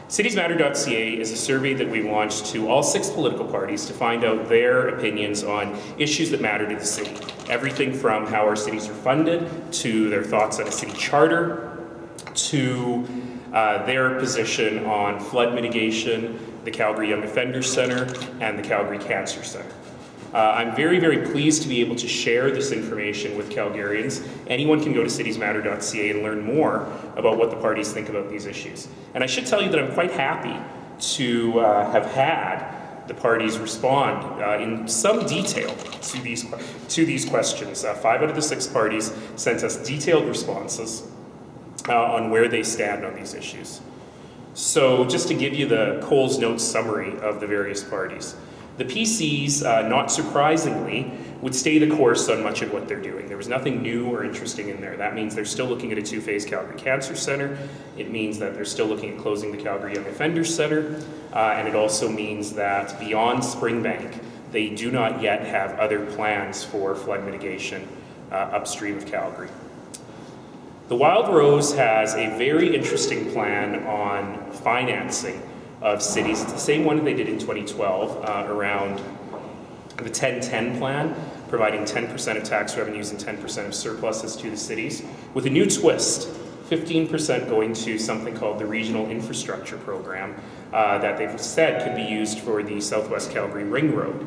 Citiesmatter.ca is a survey that we launched to all 6 political parties to find out their opinions on issues that matter to the city. Everything from how our cities are funded, to their thoughts on a city charter, to their position on flood mitigation, the Calgary Young Offenders Centre, and the Calgary Cancer Centre. I'm very, very pleased to be able to share this information with Calgarians. Anyone can go to citiesmatter.ca and learn more about what the parties think about these issues. And I should tell you that I'm quite happy to have had the parties respond in some detail to these questions. 5 out of the 6 parties sent us detailed responses on where they stand on these issues. So just to give you the Coles Notes summary of the various parties. The PCs, not surprisingly, would stay the course on much of what they're doing. There was nothing new or interesting in there. That means they're still looking at a 2-phase Calgary Cancer Centre. It means that they're still looking at closing the Calgary Young Offenders Centre. And it also means that beyond Springbank, they do not yet have other plans for flood mitigation upstream of Calgary. The Wild Rose has a very interesting plan on financing of cities. It's the same one that they did in 2012 around the 10-10 plan, providing 10% of tax revenues and 10% of surpluses to the cities, with a new twist, 15% going to something called the Regional Infrastructure Program that they've said could be used for the Southwest Calgary Ring Road.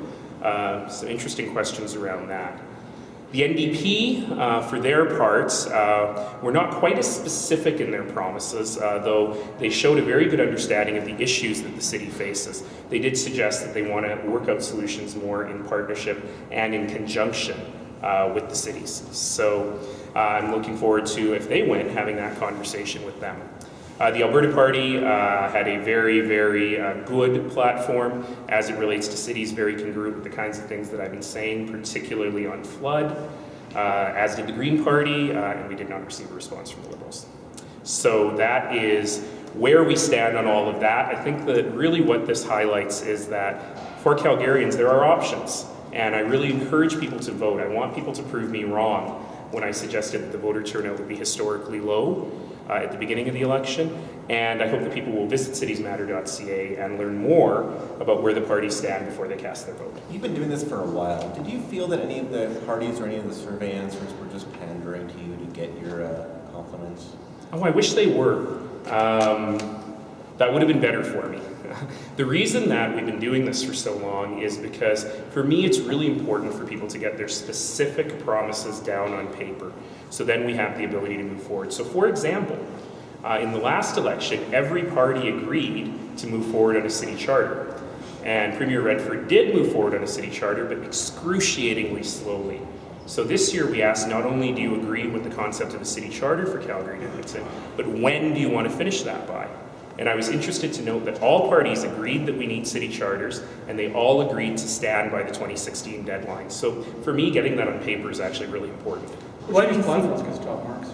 Some interesting questions around that. The NDP, for their parts, were not quite as specific in their promises, though they showed a very good understanding of the issues that the city faces. They did suggest that they want to work out solutions more in partnership and in conjunction with the cities. So I'm looking forward to, if they win, having that conversation with them. The Alberta Party had a very, very good platform as it relates to cities, very congruent with the kinds of things that I've been saying, particularly on flood, as did the Green Party, and we did not receive a response from the Liberals. So that is where we stand on all of that. I think that really what this highlights is that for Calgarians, there are options, and I really encourage people to vote. I want people to prove me wrong when I suggested that the voter turnout would be historically low at the beginning of the election, and I hope that people will visit citiesmatter.ca and learn more about where the parties stand before they cast their vote. You've been doing this for a while. Did you feel that any of the parties or any of the survey answers were just pandering to you to get your compliments? Oh, I wish they were. That would have been better for me. The reason that we've been doing this for so long is because, for me, it's really important for people to get their specific promises down on paper. So then we have the ability to move forward. So for example, in the last election, every party agreed to move forward on a city charter. And Premier Redford did move forward on a city charter, but excruciatingly slowly. So this year we asked, not only do you agree with the concept of a city charter for Calgary and Edmonton, but when do you want to finish that by? And I was interested to note that all parties agreed that we need city charters, and they all agreed to stand by the 2016 deadline. So for me, getting that on paper is actually really important. Why do you platforms get top marks?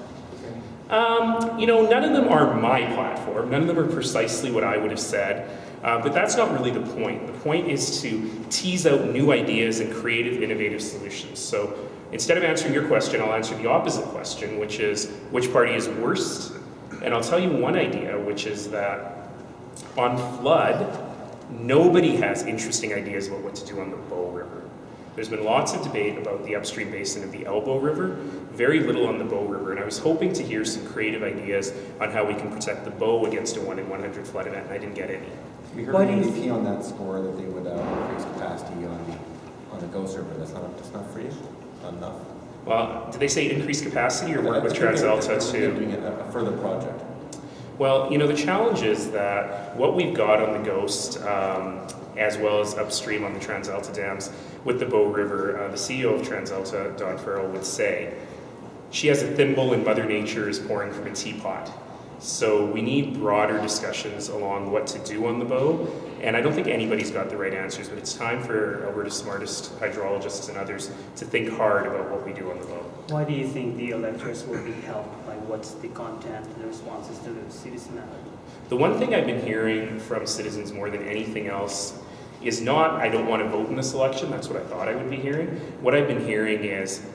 None of them are my platform. None of them are precisely what I would have said. But that's not really the point. The point is to tease out new ideas and creative, innovative solutions. So instead of answering your question, I'll answer the opposite question, which is, which party is worst? And I'll tell you one idea, which is that on flood, nobody has interesting ideas about what to do on the Bow River. There's been lots of debate about the upstream basin of the Elbow River, very little on the Bow River, and I was hoping to hear some creative ideas on how we can protect the Bow against a 1 in 100 flood event, and I didn't get any. We heard from NDP on that score that they would increase capacity on the Ghost River. That's not for you? Not enough? Well, did they say increase capacity or work with TransAlta to... They're doing a further project. Well, the challenge is that what we've got on the Ghost, as well as upstream on the TransAlta dams with the Bow River, the CEO of TransAlta, Dawn Farrell, would say, she has a thimble and Mother Nature is pouring from a teapot. So we need broader discussions along what to do on the Bow, and I don't think anybody's got the right answers, but it's time for Alberta's smartest hydrologists and others to think hard about what we do on the Bow. Why do you think the electors will be helped? Like, what's the content and the responses to the citizen matter? The one thing I've been hearing from citizens more than anything else is not, I don't want to vote in this election, that's what I thought I would be hearing. What I've been hearing is,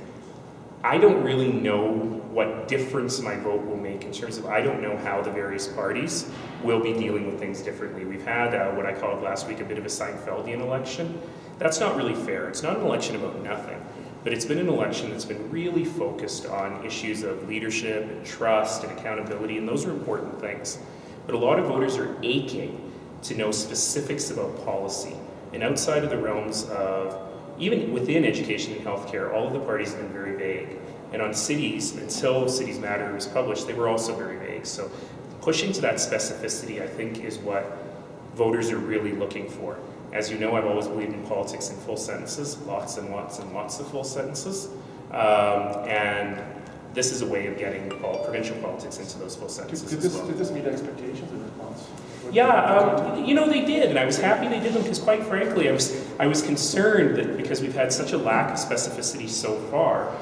I don't really know what difference my vote will make in terms of, I don't know how the various parties will be dealing with things differently. We've had what I called last week a bit of a Seinfeldian election. That's not really fair. It's not an election about nothing, but it's been an election that's been really focused on issues of leadership and trust and accountability, and those are important things. But a lot of voters are aching to know specifics about policy. And outside of the realms of, even within education and healthcare, all of the parties have been very vague. And on cities, until Cities Matter was published, they were also very vague. So pushing to that specificity, I think, is what voters are really looking for. As you know, I've always believed in politics in full sentences, lots and lots and lots of full sentences. And this is a way of getting provincial politics into those full sentences as well. Did this meet expectations in response? Yeah, you know, they did, and I was happy they did them because, quite frankly, I was concerned that because we've had such a lack of specificity so far,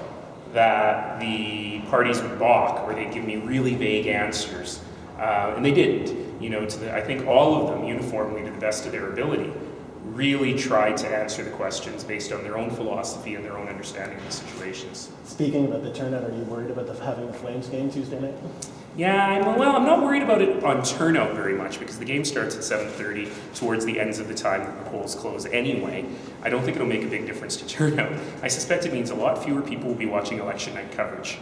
that the parties would balk or they'd give me really vague answers, and they didn't. You know, I think all of them, uniformly to the best of their ability, really tried to answer the questions based on their own philosophy and their own understanding of the situations. Speaking about the turnout, are you worried about having a Flames game Tuesday night? Yeah, I'm not worried about it on turnout very much because the game starts at 7:30 towards the ends of the time that the polls close anyway. I don't think it'll make a big difference to turnout. I suspect it means a lot fewer people will be watching election night coverage.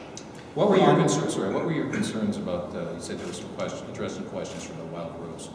What were your concerns? Sorry, what were your concerns about? You said there were some interesting questions from the Wild Rose.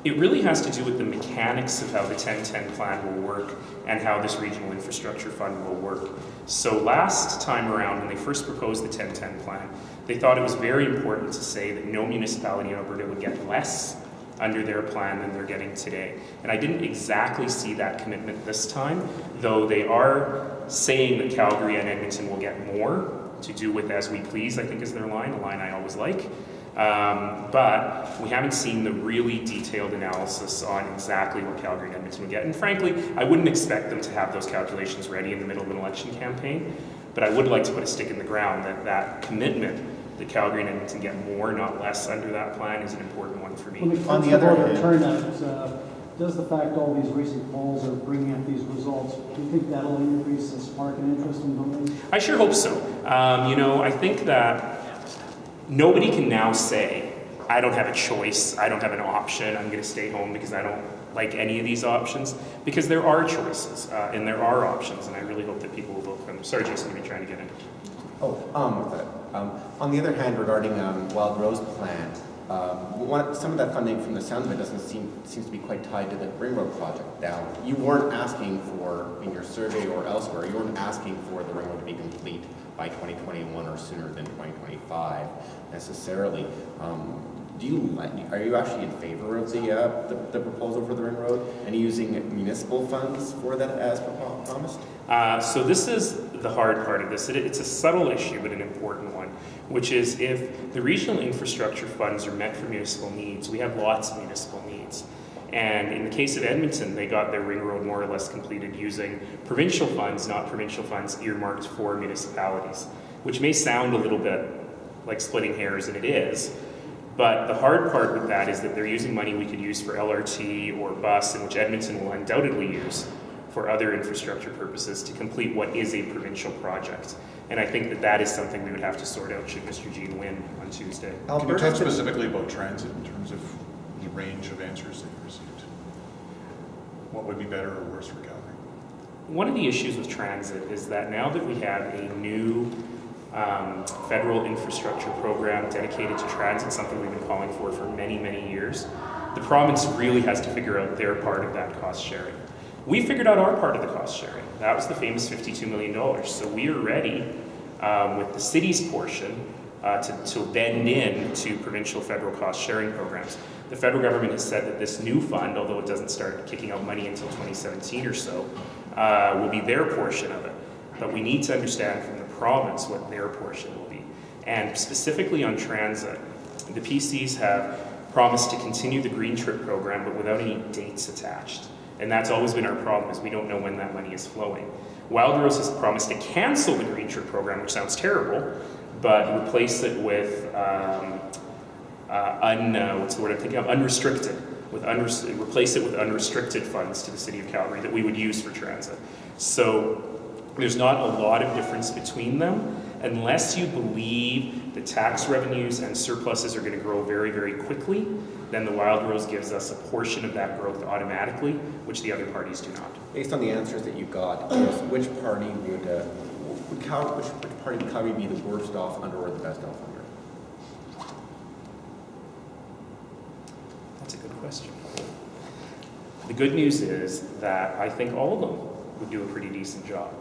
It really has to do with the mechanics of how the 10-10 plan will work and how this regional infrastructure fund will work. So last time around, when they first proposed the 10-10 plan, they thought it was very important to say that no municipality in Alberta would get less under their plan than they're getting today. And I didn't exactly see that commitment this time, though they are saying that Calgary and Edmonton will get more to do with as we please, I think is their line, a line I always like. But we haven't seen the really detailed analysis on exactly what Calgary and Edmonton would get. And frankly, I wouldn't expect them to have those calculations ready in the middle of an election campaign. But I would like to put a stick in the ground that that commitment that Calgary and Edmonton get more, not less, under that plan is an important one for me. On the other hand, turnout, does the fact all these recent polls are bringing up these results, do you think that'll increase the spark and interest in voting? I sure hope so. I think that nobody can now say, I don't have a choice, I don't have an option, I'm going to stay home because I don't like any of these options, because there are choices and there are options, and I really hope that people will vote for them. Sorry, Jason, you've been trying to get in. On the other hand, regarding Wild Rose plan, some of that funding, from the sound of it, seems to be quite tied to the Ring Road project. Now, you weren't asking for, in your survey or elsewhere, you weren't asking for the Ring Road to be complete by 2021 or sooner than 2025 necessarily. Are you actually in favor of the proposal for the Ring Road and using municipal funds for that as promised? So this is the hard part of this. It's a subtle issue, but an important one, which is if the regional infrastructure funds are meant for municipal needs, we have lots of municipal needs. And in the case of Edmonton, they got their ring road more or less completed using provincial funds, not provincial funds earmarked for municipalities, which may sound a little bit like splitting hairs, and it is. But the hard part with that is that they're using money we could use for LRT or bus, and which Edmonton will undoubtedly use for other infrastructure purposes to complete what is a provincial project. And I think that that is something we would have to sort out should Mr. Jean win on Tuesday. Can you talk specifically about transit in terms of the range of answers that you received? What would be better or worse for Calgary? One of the issues with transit is that now that we have a new federal infrastructure program dedicated to transit, something we've been calling for many, many years, the province really has to figure out their part of that cost sharing. We figured out our part of the cost sharing. That was the famous $52 million. So we are ready with the city's portion to bend in to provincial federal cost sharing programs. The federal government has said that this new fund, although it doesn't start kicking out money until 2017 or so, will be their portion of it. But we need to understand from the province what their portion will be. And specifically on transit, the PCs have promised to continue the Green Trip program, but without any dates attached. And that's always been our problem, is we don't know when that money is flowing. Wild Rose has promised to cancel the Green Trip program, which sounds terrible, but replace it with unrestricted. Replace it with unrestricted funds to the City of Calgary that we would use for transit. So There's not a lot of difference between them unless you believe the tax revenues and surpluses are going to grow very, very quickly. Then the Wild Rose gives us a portion of that growth automatically, which the other parties do not. Based on the answers that you got, which party would Calgary be the worst off under or the best off under? That's a good question. The good news is that I think all of them would do a pretty decent job.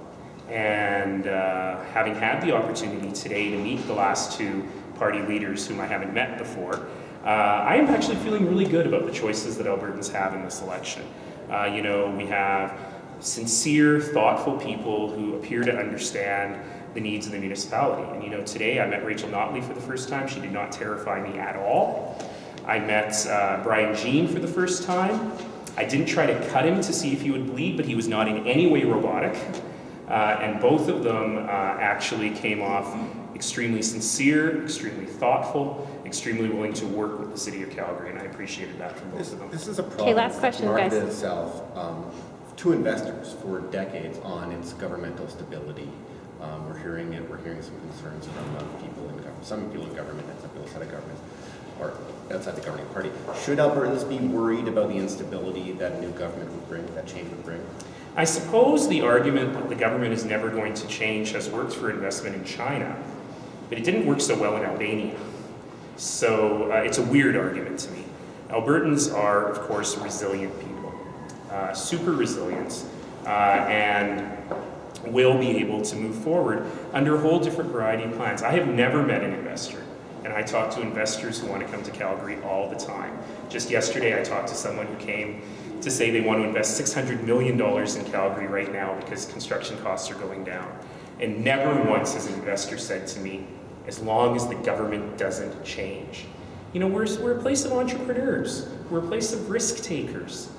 And having had the opportunity today to meet the last two party leaders whom I haven't met before, I am actually feeling really good about the choices that Albertans have in this election. We have sincere, thoughtful people who appear to understand the needs of the municipality. And today I met Rachel Notley for the first time. She did not terrify me at all. I met Brian Jean for the first time. I didn't try to cut him to see if he would bleed, but he was not in any way robotic. And both of them actually came off extremely sincere, extremely thoughtful, extremely willing to work with the City of Calgary, and I appreciated that from both of them. This is a problem. Okay, last question, guys. Marketed itself to investors for decades on its governmental stability. We're hearing some concerns from people in government, some people in government and some people outside of government, or outside the governing party. Should Albertans be worried about the instability that a new government would bring, that change would bring? I suppose the argument that the government is never going to change has worked for investment in China, but it didn't work so well in Albania. So it's a weird argument to me. Albertans are, of course, resilient people, super resilient, and will be able to move forward under a whole different variety of plans. I have never met an investor, and I talk to investors who want to come to Calgary all the time. Just yesterday, I talked to someone who came to say they want to invest $600 million in Calgary right now because construction costs are going down. And never once has an investor said to me, as long as the government doesn't change. We're a place of entrepreneurs. We're a place of risk takers.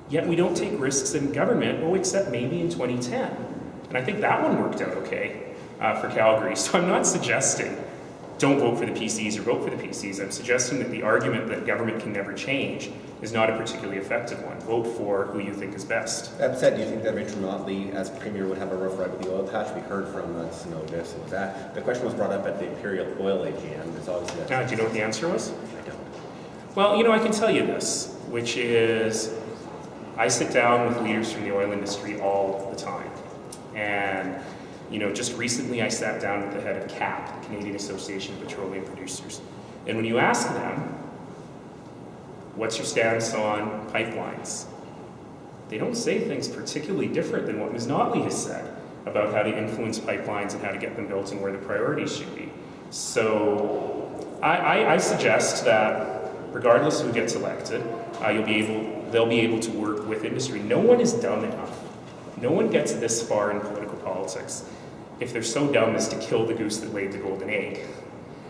Yet we don't take risks in government, except maybe in 2010. And I think that one worked out okay for Calgary. So I'm not suggesting don't vote for the PCs or vote for the PCs. I'm suggesting that the argument that government can never change is not a particularly effective one. Vote for who you think is best. That said, do you think that Rachel Notley, as Premier, would have a rough ride with the oil patch? We heard from Synovus and that. The question was brought up at the Imperial Oil AGM. There's obviously Do you know what the answer was? I don't. Well, I can tell you this, which is I sit down with leaders from the oil industry all the time. And just recently I sat down with the head of CAP, the Canadian Association of Petroleum Producers. And when you ask them, what's your stance on pipelines? They don't say things particularly different than what Ms. Notley has said about how to influence pipelines and how to get them built and where the priorities should be. So I suggest that regardless of who gets elected, they'll be able to work with industry. No one is dumb enough. No one gets this far in political politics if they're so dumb as to kill the goose that laid the golden egg.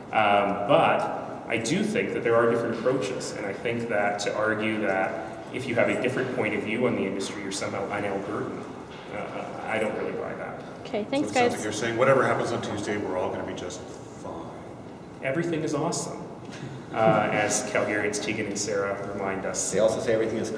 But I do think that there are different approaches, and I think that to argue that if you have a different point of view on the industry, you're somehow un-Albertan, I don't really buy that. Okay, thanks, So it sounds guys. like you're saying whatever happens on Tuesday, we're all going to be just fine. Everything is awesome, as Calgarians Tegan and Sarah remind us. They also say everything is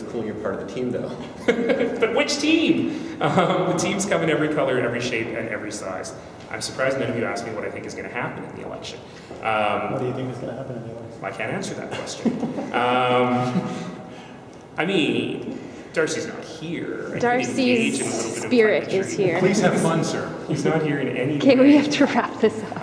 cool and you're part of the team, though. But which team? The teams come in every color, every shape, and every size. I'm surprised none of you asked me what I think is going to happen in the election. What do you think is going to happen in the election? I can't answer that question. Darcy's not here. Darcy's spirit is here. Please have fun, sir. He's not here in any Okay, way. we have to wrap this up.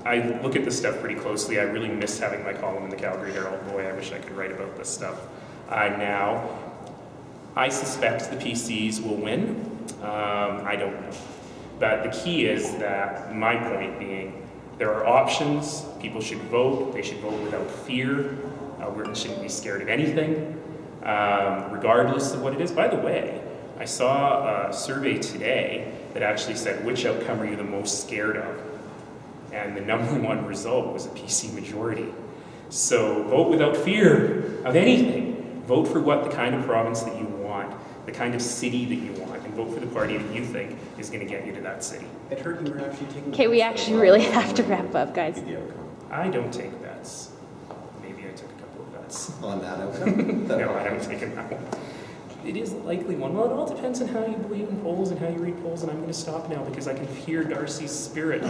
I look at this stuff pretty closely. I really miss having my column in the Calgary Herald. Boy, I wish I could write about this stuff now. I suspect the PCs will win. I don't know. But the key is that my point being, there are options. People should vote. They should vote without fear. Albertans shouldn't be scared of anything, regardless of what it is. By the way, I saw a survey today that actually said, which outcome are you the most scared of? And the number one result was a PC majority. So vote without fear of anything. Vote for the kind of province that you want, the kind of city that you want, and vote for the party that you think is going to get you to that city. I heard you were actually taking... Okay, we actually really have to wrap up, guys. The outcome. I don't take bets. Maybe I took a couple of bets. On that outcome? No, I haven't taken that one. It is likely one. Well, it all depends on how you believe in polls and how you read polls, and I'm going to stop now because I can hear Darcy's spirit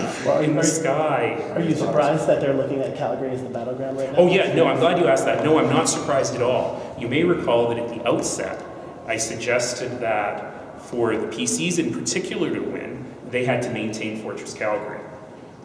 in the sky. Are you surprised that they're looking at Calgary as the battleground right now? Oh yeah, no, I'm glad you asked that. No, I'm not surprised at all. You may recall that at the outset, I suggested that for the PCs in particular to win, they had to maintain Fortress Calgary.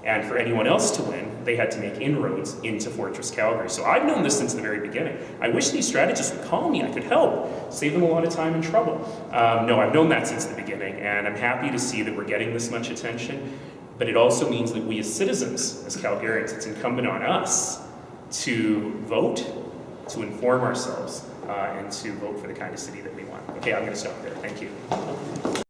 And for anyone else to win, they had to make inroads into Fortress Calgary. So I've known this since the very beginning. I wish these strategists would call me. I could help, save them a lot of time and trouble. No, I've known that since the beginning, and I'm happy to see that we're getting this much attention. But it also means that we as citizens, as Calgarians, it's incumbent on us to vote, to inform ourselves, and to vote for the kind of city that we want. Okay, I'm going to stop there. Thank you.